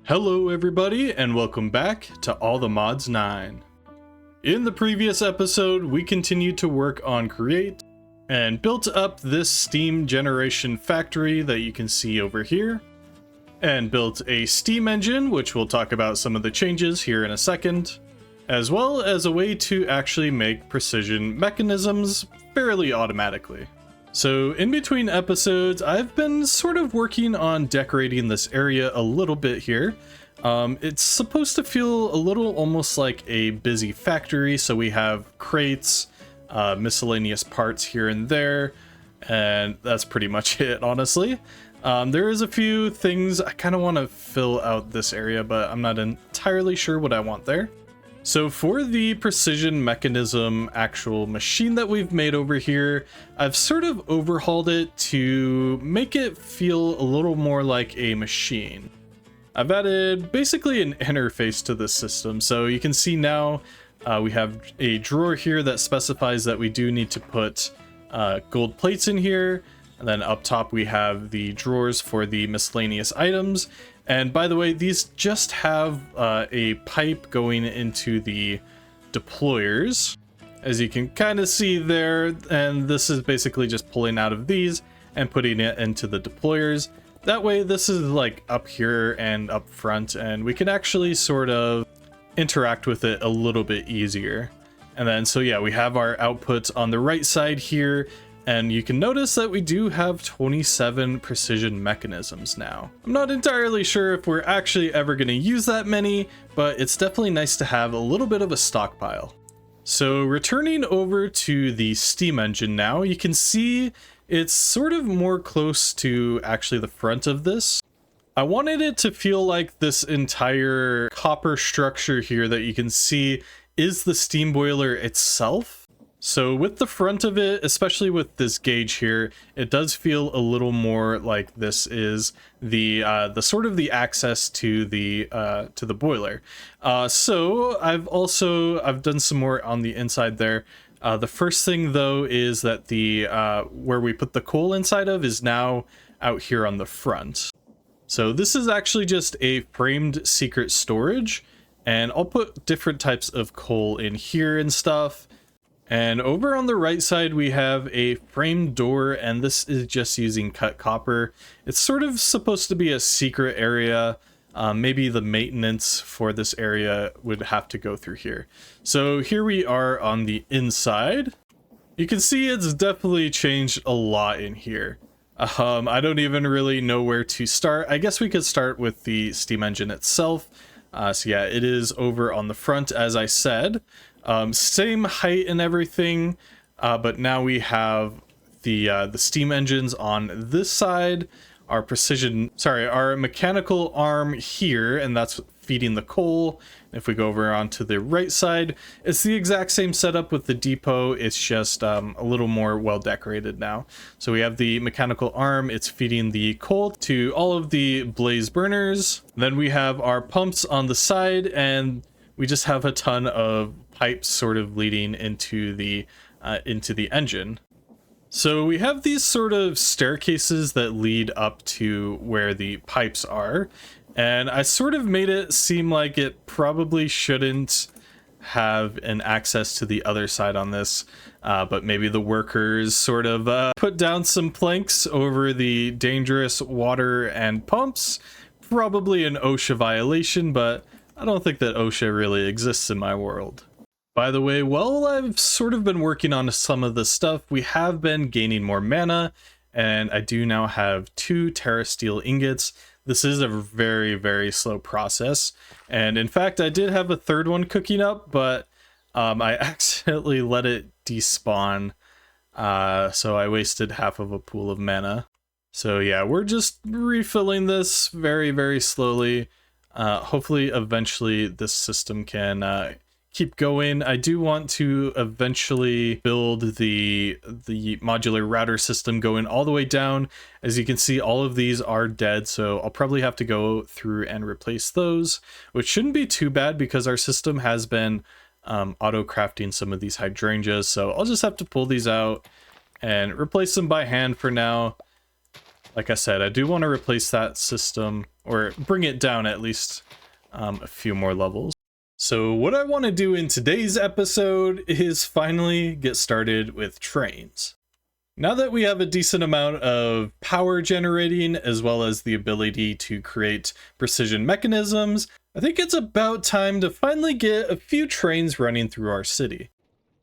Hello everybody and welcome back to All the Mods 9. In the previous episode we continued to work on Create and built up this steam generation factory that you can see over here, and built a steam engine, which we'll talk about some of the changes here in a second, as well as a way to actually make precision mechanisms fairly automatically. So in between episodes, I've been sort of working on decorating this area a little bit here. It's supposed to feel a little almost like a busy factory, so we have crates, miscellaneous parts here and there, and that's pretty much it, honestly. There is a few things I kind of want to fill out this area, but I'm not entirely sure what I want there. So for the precision mechanism actual machine that we've made over here, I've sort of overhauled it to make it feel a little more like a machine. I've added basically an interface to this system. So you can see now we have a drawer here that specifies that we do need to put gold plates in here. And then up top we have the drawers for the miscellaneous items. And by the way, these just have a pipe going into the deployers, as you can kind of see there, and this is basically just pulling out of these and putting it into the deployers. That way this is like up here and up front, and we can actually sort of interact with it a little bit easier. And then so yeah, we have our outputs on the right side here. And you can notice that we do have 27 precision mechanisms now. I'm not entirely sure if we're actually ever going to use that many, but it's definitely nice to have a little bit of a stockpile. So returning over to the steam engine now, you can see it's sort of more close to actually the front of this. I wanted it to feel like this entire copper structure here that you can see is the steam boiler itself. So with the front of it, especially with this gauge here, it does feel a little more like this is the sort of the access to the boiler. So I've done some more on the inside there. The first thing though is that the where we put the coal inside of is now out here on the front. So this is actually just a framed secret storage, and I'll put different types of coal in here and stuff. And over on the right side, we have a framed door, and this is just using cut copper. It's sort of supposed to be a secret area. Maybe the maintenance for this area would have to go through here. So here we are on the inside. You can see it's definitely changed a lot in here. I don't even really know where to start. I guess we could start with the steam engine itself. So yeah, it is over on the front, as I said. Same height and everything, but now we have the steam engines on this side, our mechanical arm here, and that's feeding the coal. If we go over onto the right side, it's the exact same setup with the depot. It's just a little more well decorated now. So we have the mechanical arm, it's feeding the coal to all of the blaze burners. Then we have our pumps on the side, and we just have a ton of pipes sort of leading into the engine. So we have these sort of staircases that lead up to where the pipes are, and I sort of made it seem like it probably shouldn't have an access to the other side on this, but maybe the workers sort of put down some planks over the dangerous water and pumps. Probably an OSHA violation, but I don't think that OSHA really exists in my world. By the way, while I've sort of been working on some of this stuff, we have been gaining more mana, and I do now have 2 terrasteel ingots. This is a very, very slow process, and in fact, I did have a third one cooking up, but I accidentally let it despawn, so I wasted half of a pool of mana. So yeah, we're just refilling this very, very slowly. Hopefully, eventually, this system can keep going. I do want to eventually build the modular router system going all the way down. As you can see, all of these are dead, so I'll probably have to go through and replace those, which shouldn't be too bad because our system has been auto crafting some of these hydrangeas. So I'll just have to pull these out and replace them by hand for now. like I said, I do want to replace that system, or bring it down at least a few more levels. So what I want to do in today's episode is finally get started with trains. Now that we have a decent amount of power generating, as well as the ability to create precision mechanisms, I think it's about time to finally get a few trains running through our city.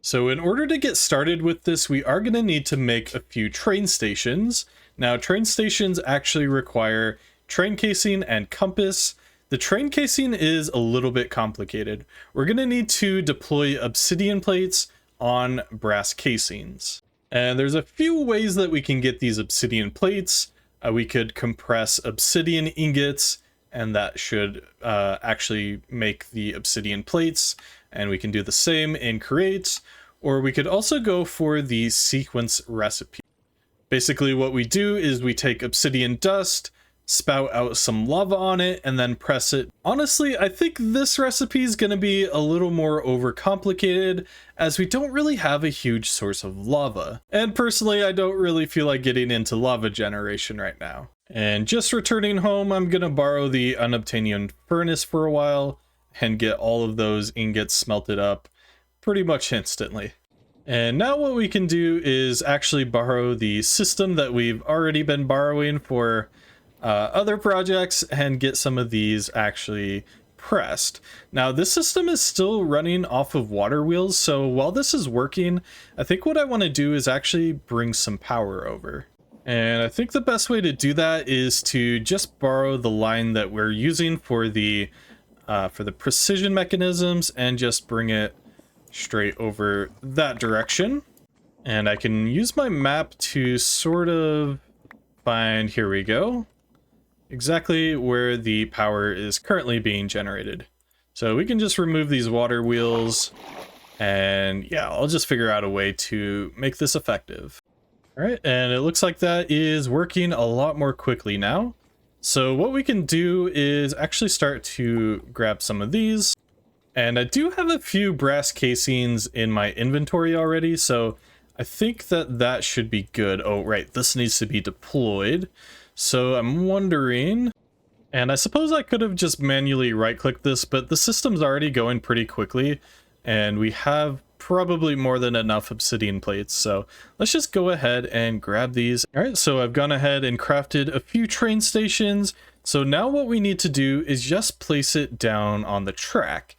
So in order to get started with this, we are going to need to make a few train stations. Now, train stations actually require train casing and compass. The train casing is a little bit complicated. We're going to need to deploy obsidian plates on brass casings. And there's a few ways that we can get these obsidian plates. We could compress obsidian ingots, and that should actually make the obsidian plates. And we can do the same in create, or we could also go for the sequence recipe. Basically what we do is we take obsidian dust, spout out some lava on it, and then press it. Honestly, I think this recipe is going to be a little more overcomplicated, as we don't really have a huge source of lava. And personally, I don't really feel like getting into lava generation right now. And just returning home, I'm going to borrow the unobtainium furnace for a while and get all of those ingots smelted up pretty much instantly. And now what we can do is actually borrow the system that we've already been borrowing for other projects and get some of these actually pressed. Now this system is still running off of water wheels, so while this is working, I think what I want to do is actually bring some power over. And I think the best way to do that is to just borrow the line that we're using for the precision mechanisms and just bring it straight over that direction. And I can use my map to sort of find, here we go, exactly where the power is currently being generated. So we can just remove these water wheels, and yeah, I'll just figure out a way to make this effective. All right, and it looks like that is working a lot more quickly now. So what we can do is actually start to grab some of these. And I do have a few brass casings in my inventory already, so I think that that should be good. Oh, right, this needs to be deployed. So I'm wondering, and I suppose I could have just manually right-clicked this, but the system's already going pretty quickly, and we have probably more than enough obsidian plates, so let's just go ahead and grab these. All right, so I've gone ahead and crafted a few train stations. So now what we need to do is just place it down on the track.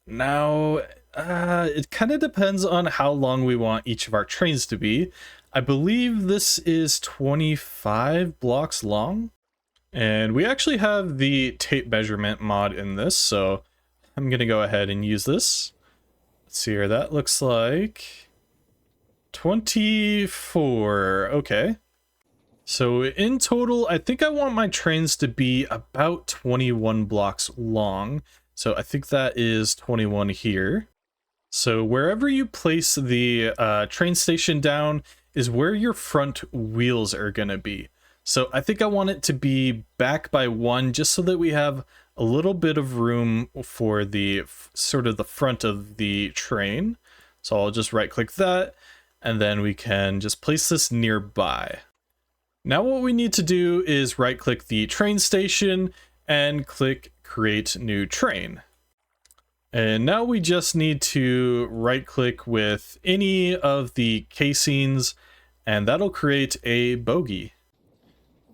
Now, it kind of depends on how long we want each of our trains to be. I believe this is 25 blocks long, and we actually have the tape measurement mod in this, so I'm going to go ahead and use this. Let's see here, that looks like 24, okay. So in total, I think I want my trains to be about 21 blocks long. So I think that is 21 here. So wherever you place the train station down is where your front wheels are going to be. So I think I want it to be back by one, just so that we have a little bit of room for the sort of the front of the train. So I'll just right click that, and then we can just place this nearby. Now what we need to do is right click the train station and click create new train. And now we just need to right click with any of the casings, and that'll create a bogie.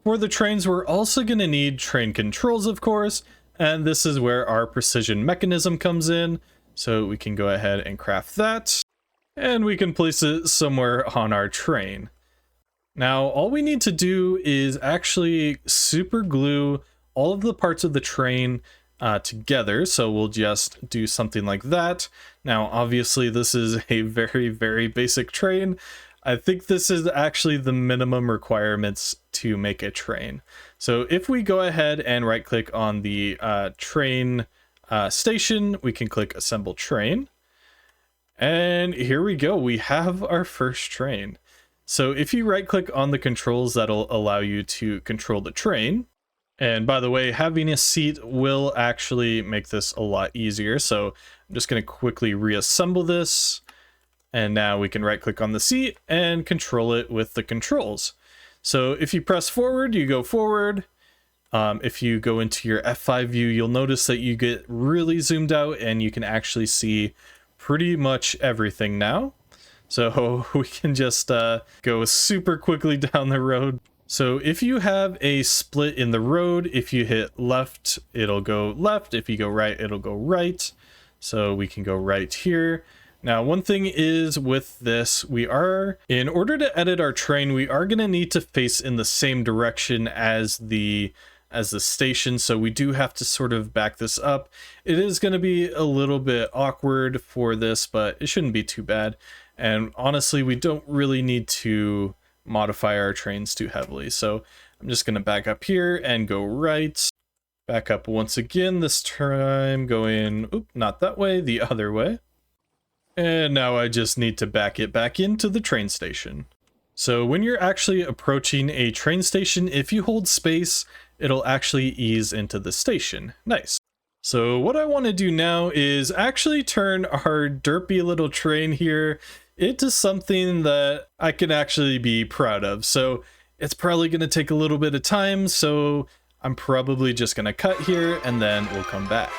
For the trains, we're also going to need train controls, of course, and this is where our precision mechanism comes in. So we can go ahead and craft that, and we can place it somewhere on our train. Now, all we need to do is actually super glue all of the parts of the train together. So we'll just do something like that. Now, obviously, this is a very, very basic train. I think this is actually the minimum requirements to make a train. So if we go ahead and right click on the train station, we can click assemble train. And here we go. We have our first train. So if you right click on the controls, that'll allow you to control the train. And by the way, having a seat will actually make this a lot easier. So I'm just going to quickly reassemble this. And now we can right click on the seat and control it with the controls. So if you press forward, you go forward. If you go into your F5 view, you'll notice that you get really zoomed out and you can actually see pretty much everything now. So we can just go super quickly down the road. So if you have a split in the road, if you hit left, it'll go left. If you go right, it'll go right. So we can go right here. Now, one thing is with this, in order to edit our train, we are going to need to face in the same direction as the station. So we do have to sort of back this up. It is going to be a little bit awkward for this, but it shouldn't be too bad. And honestly, we don't really need to modify our trains too heavily. So I'm just going to back up here and go right. Back up once again, this time going, not that way, the other way. And now I just need to back it back into the train station. So when you're actually approaching a train station, if you hold space, it'll actually ease into the station. Nice. So what I want to do now is actually turn our derpy little train here into something that I can actually be proud of. So it's probably going to take a little bit of time, so I'm probably just going to cut here and then we'll come back.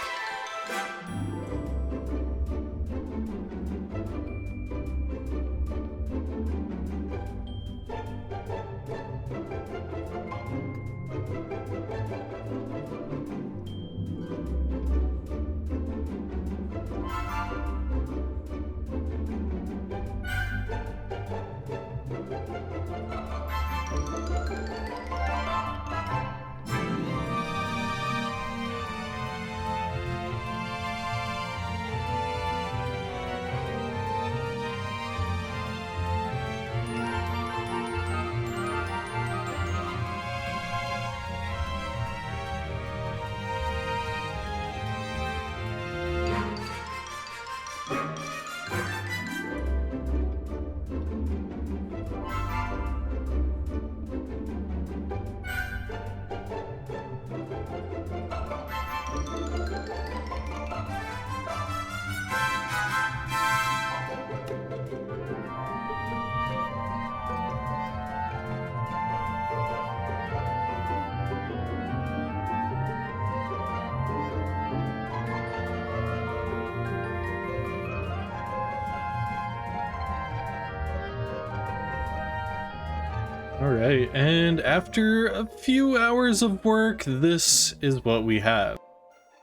Alright, and after a few hours of work, this is what we have.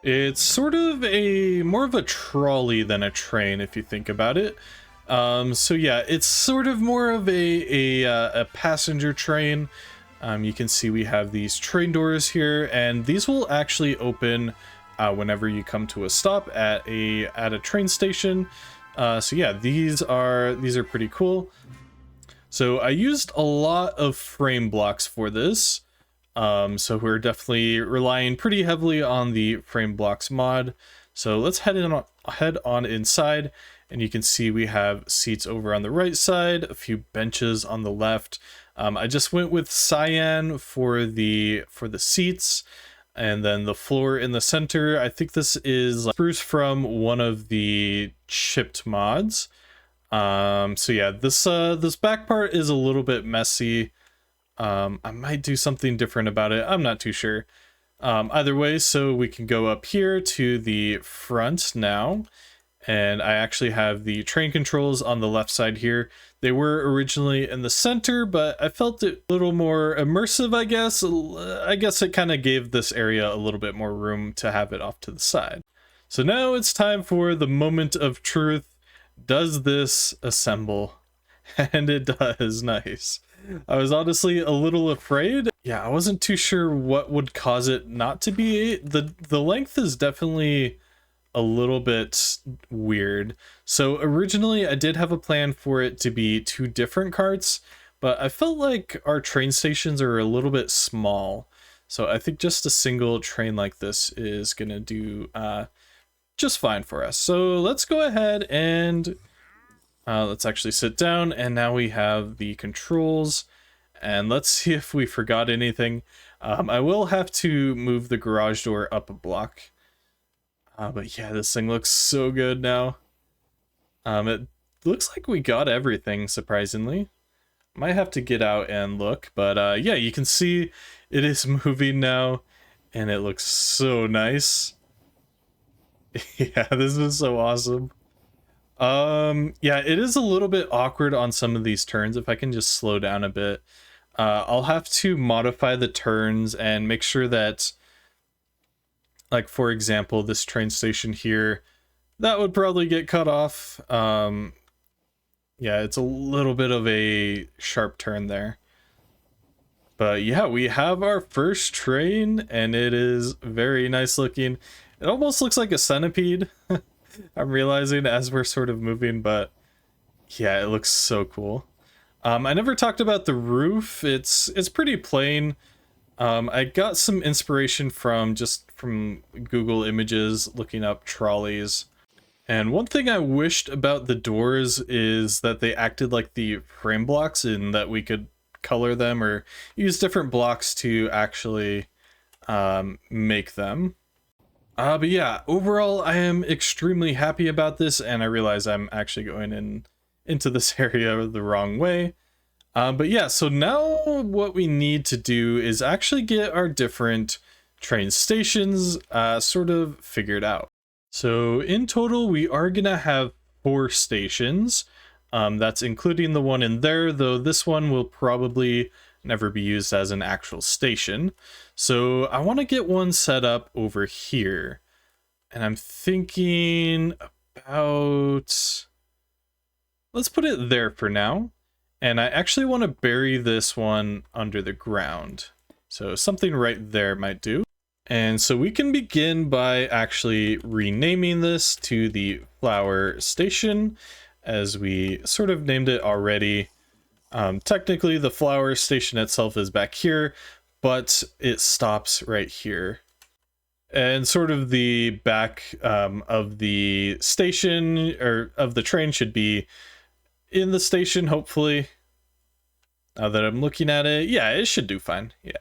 It's sort of more of a trolley than a train, if you think about it. So yeah, it's sort of more of a passenger train. You can see we have these train doors here, and these will actually open whenever you come to a stop at a train station. So yeah, these are pretty cool. So I used a lot of frame blocks for this. So we're definitely relying pretty heavily on the frame blocks mod. So let's head on inside, and you can see we have seats over on the right side, a few benches on the left. I just went with cyan for the seats, and then the floor in the center. I think this is spruce from one of the chipped mods. So yeah, this back part is a little bit messy. I might do something different about it. I'm not too sure. Either way, so we can go up here to the front now. And I actually have the train controls on the left side here. They were originally in the center, but I felt it a little more immersive, I guess. I guess it kind of gave this area a little bit more room to have it off to the side. So now it's time for the moment of truth. Does this assemble? And it does. Nice. I was honestly a little afraid. Yeah, I wasn't too sure what would cause it not to be. The length is definitely a little bit weird. So originally I did have a plan for it to be 2 different carts, but I felt like our train stations are a little bit small. So I think just a single train like this is gonna do just fine for us. So let's go ahead and let's actually sit down, and now we have the controls, and let's see if we forgot anything. I will have to move the garage door up a block. But yeah, this thing looks so good now. It looks like we got everything, surprisingly. Might have to get out and look, but yeah, you can see it is moving now, and it looks so nice. Yeah, this is so awesome. Yeah, it is a little bit awkward on some of these turns. If I can just slow down a bit, I'll have to modify the turns and make sure that, like, for example, this train station here, that would probably get cut off. Yeah, it's a little bit of a sharp turn there. But yeah, we have our first train, and it is very nice looking. It almost looks like a centipede. I'm realizing as we're sort of moving, but yeah, it looks so cool. I never talked about the roof. It's pretty plain. I got some inspiration from Google Images, looking up trolleys. And one thing I wished about the doors is that they acted like the frame blocks, in that we could color them or use different blocks to actually make them. But yeah, overall, I am extremely happy about this, and I realize I'm actually going into this area the wrong way. But yeah, so now what we need to do is actually get our different train stations sort of figured out. So in total, we are gonna have 4 stations. That's including the one in there, though this one will probably never be used as an actual station. So I want to get one set up over here. And I'm thinking about... let's put it there for now. And I actually want to bury this one under the ground. So something right there might do. And so we can begin by actually renaming this to the flower station, as we sort of named it already. Technically the flower station itself is back here, but it stops right here. And sort of the back of the station, or of the train, should be in the station, hopefully. Now that I'm looking at it, yeah, it should do fine, yeah.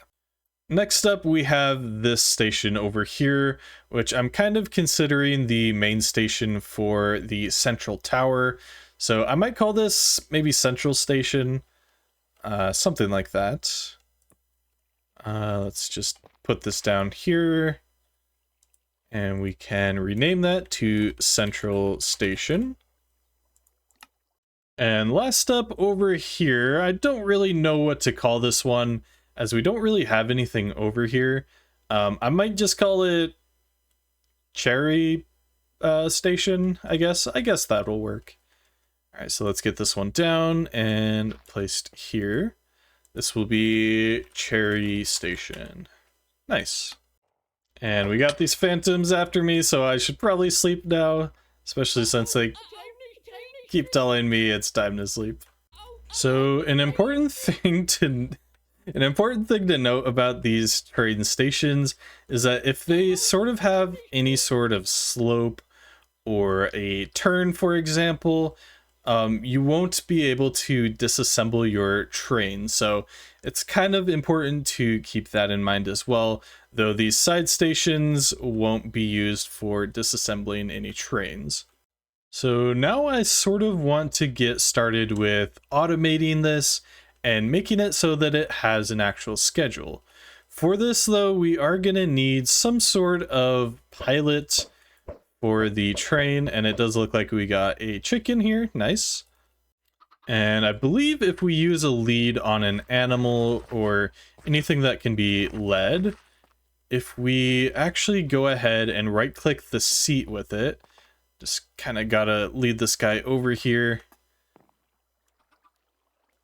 Next up, we have this station over here, which I'm kind of considering the main station for the central tower. So I might call this maybe Central Station, something like that. Let's just put this down here, and we can rename that to Central Station. And last up over here, I don't really know what to call this one, as we don't really have anything over here. I might just call it Cherry Station, I guess. I guess that'll work. All right, so let's get this one down and placed here. This will be Cherry Station. Nice. And we got these phantoms after me, so I should probably sleep now, especially since they keep telling me it's time to sleep. So an important thing to note about these train stations is that if they sort of have any sort of slope or a turn, for example, you won't be able to disassemble your train. So it's kind of important to keep that in mind as well, though these side stations won't be used for disassembling any trains. So now I sort of want to get started with automating this and making it so that it has an actual schedule. For this, though, we are going to need some sort of pilot for the train, and it does look like we got a chicken here. Nice. And I believe if we use a lead on an animal or anything that can be led, if we actually go ahead and right-click the seat with it, just kind of gotta lead this guy over here.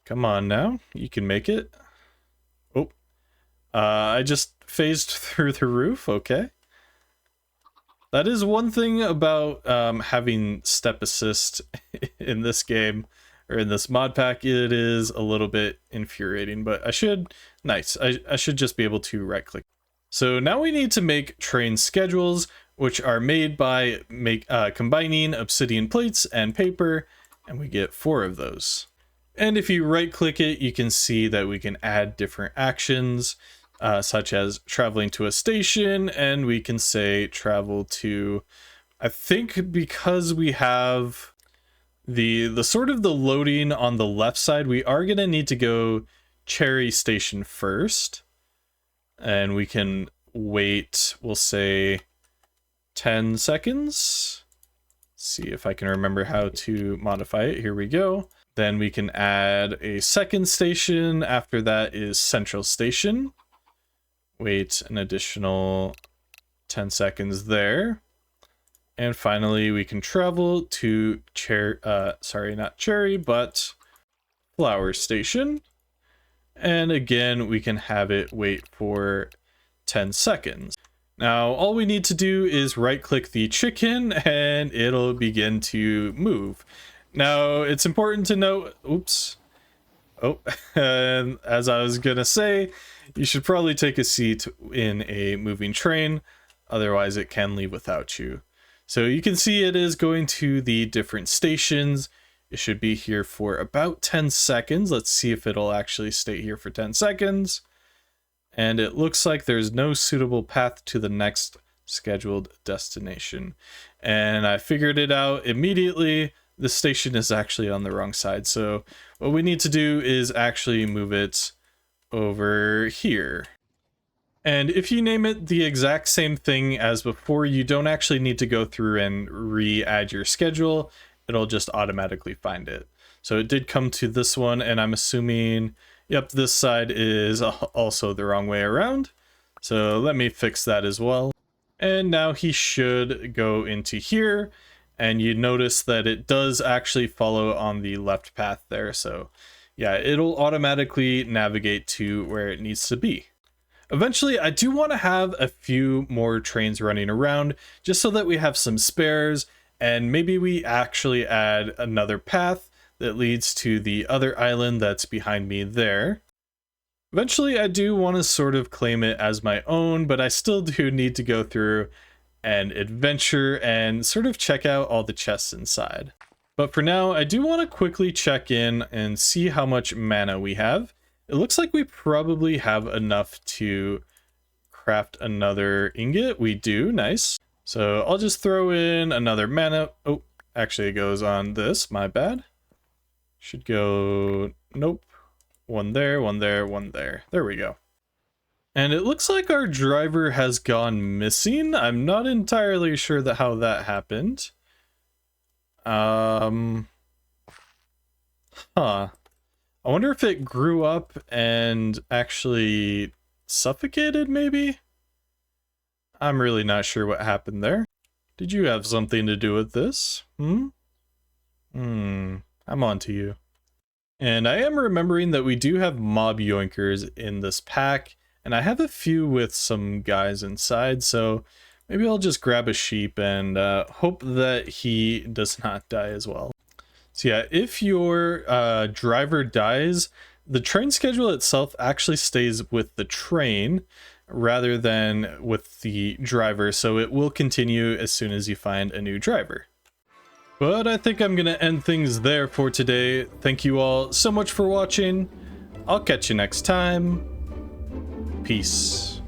Come on now, you can make it. Oh, I just phased through the roof, okay. That is one thing about having step assist in this game, or in this mod pack. It is a little bit infuriating, but I should just be able to right click. So now we need to make train schedules, which are made by combining obsidian plates and paper, and we get 4 of those. And if you right click it, you can see that we can add different actions, such as traveling to a station, and we can say travel to, I think because we have the sort of the loading on the left side, we are going to need to go Cherry Station first. And we can wait, we'll say 10 seconds. See if I can remember how to modify it. Here we go. Then we can add a second station. After that is Central Station. Wait an additional 10 seconds there. And finally, we can travel to not Cherry, but Flower Station. And again, we can have it wait for 10 seconds. Now, all we need to do is right-click the chicken and it'll begin to move. Now, it's important to note, oops. Oh, and as I was gonna say, you should probably take a seat in a moving train, otherwise it can leave without you. So you can see it is going to the different stations. It should be here for about 10 seconds. Let's see if it'll actually stay here for 10 seconds. And it looks like there's no suitable path to the next scheduled destination. And I figured it out immediately. The station is actually on the wrong side. So what we need to do is actually move it over here. And if you name it the exact same thing as before, you don't actually need to go through and re-add your schedule. It'll just automatically find it. So it did come to this one, and I'm assuming, yep, this side is also the wrong way around. So let me fix that as well. And now he should go into here, and you notice that it does actually follow on the left path there. So yeah, it'll automatically navigate to where it needs to be. Eventually, I do want to have a few more trains running around just so that we have some spares, and maybe we actually add another path that leads to the other island that's behind me there. Eventually, I do want to sort of claim it as my own, but I still do need to go through an adventure and sort of check out all the chests inside. But for now, I do want to quickly check in and see how much mana we have. It looks like we probably have enough to craft another ingot. We do, nice. So I'll just throw in another mana. Oh, actually it goes on this, my bad. Should go, nope. One there, one there, one there. There we go. And it looks like our driver has gone missing. I'm not entirely sure how that happened. Huh. I wonder if it grew up and actually suffocated, maybe? I'm really not sure what happened there. Did you have something to do with this? I'm on to you. And I am remembering that we do have mob yoinkers in this pack, and I have a few with some guys inside, so maybe I'll just grab a sheep and hope that he does not die as well. So yeah, if your driver dies, the train schedule itself actually stays with the train rather than with the driver, so it will continue as soon as you find a new driver. But I think I'm going to end things there for today. Thank you all so much for watching. I'll catch you next time. Peace.